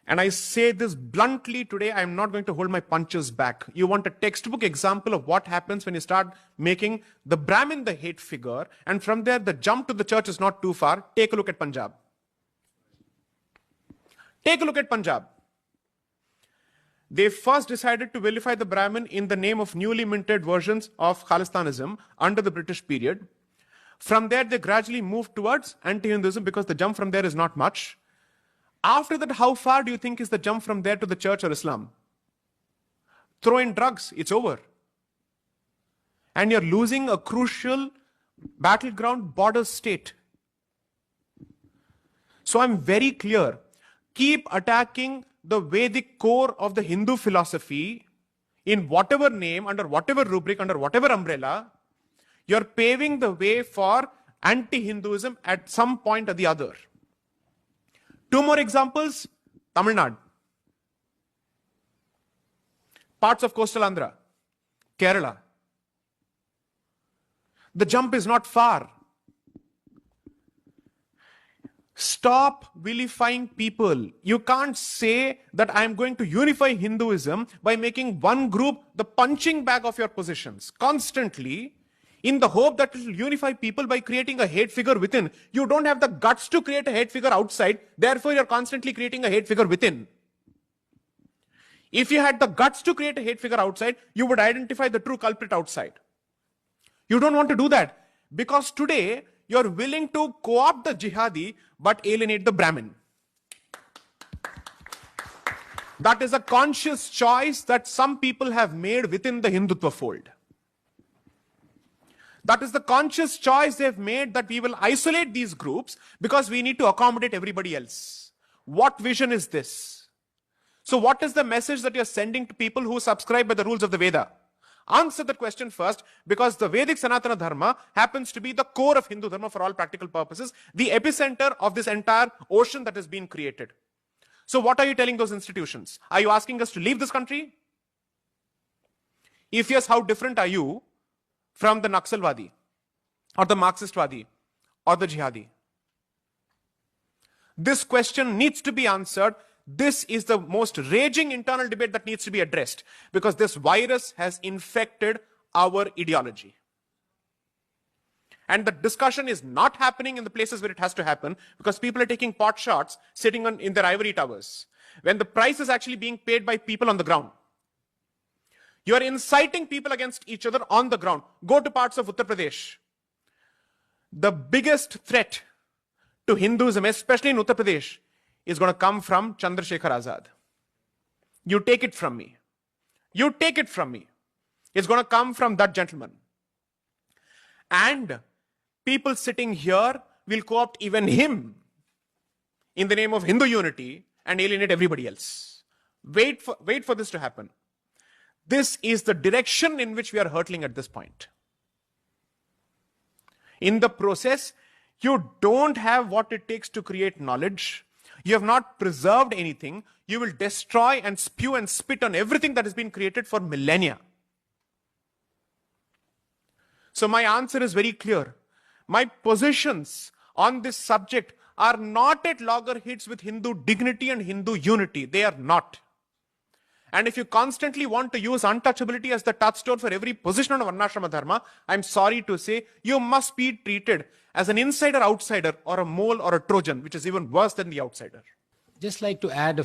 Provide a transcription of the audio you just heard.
And I say this bluntly today, I'm not going to hold my punches back. You want a textbook example of what happens when you start making the Brahmin the hate figure, and from there the jump to the church is not too far. Take a look at Punjab. Take a look at Punjab. They first decided to vilify the Brahmin in the name of newly minted versions of Khalistanism under the British period. From there, they gradually moved towards anti-Hinduism because the jump from there is not much. After that, how far do you think is the jump from there to the church or Islam? Throw in drugs, it's over. And you're losing a crucial battleground border state. So I'm very clear. Keep attacking the Vedic core of the Hindu philosophy in whatever name, under whatever rubric, under whatever umbrella. You're paving the way for anti-Hinduism at some point or the other. Two more examples. Tamil Nadu. Parts of coastal Andhra. Kerala. The jump is not far. Stop vilifying people. You can't say that I'm going to unify Hinduism by making one group the punching bag of your positions constantly in the hope that it will unify people by creating a hate figure within. You don't have the guts to create a hate figure outside, therefore you're constantly creating a hate figure within. If you had the guts to create a hate figure outside, you would identify the true culprit outside. You don't want to do that because today you're willing to co-opt the jihadi but alienate the Brahmin. That is a conscious choice that some people have made within the Hindutva fold. That is the conscious choice they've made, that we will isolate these groups because we need to accommodate everybody else. What vision is this? So what is the message that you're sending to people who subscribe by the rules of the Veda? Answer that question first, because the Vedic Sanatana Dharma happens to be the core of Hindu Dharma for all practical purposes, the epicenter of this entire ocean that has been created. So what are you telling those institutions? Are you asking us to leave this country? If yes, how different are you from the Naxalwadi, or the Marxistwadi, or the Jihadi? This question needs to be answered. This is the most raging internal debate that needs to be addressed, because this virus has infected our ideology. And the discussion is not happening in the places where it has to happen, because people are taking pot shots sitting in their ivory towers, when the price is actually being paid by people on the ground. You are inciting people against each other on the ground. Go to parts of Uttar Pradesh. The biggest threat to Hinduism, especially in Uttar Pradesh, is going to come from Chandrasekhar Azad. You take it from me. You take it from me. It's going to come from that gentleman. And people sitting here will co-opt even him in the name of Hindu unity and alienate everybody else. Wait for this to happen. This is the direction in which we are hurtling at this point. In the process, you don't have what it takes to create knowledge. You have not preserved anything. You will destroy and spew and spit on everything that has been created for millennia. So my answer is very clear. My positions on this subject are not at loggerheads with Hindu dignity and Hindu unity. They are not. And if you constantly want to use untouchability as the touchstone for every position on Varnashrama Dharma, I'm sorry to say, you must be treated as an insider-outsider or a mole or a Trojan, which is even worse than the outsider. Just like to add a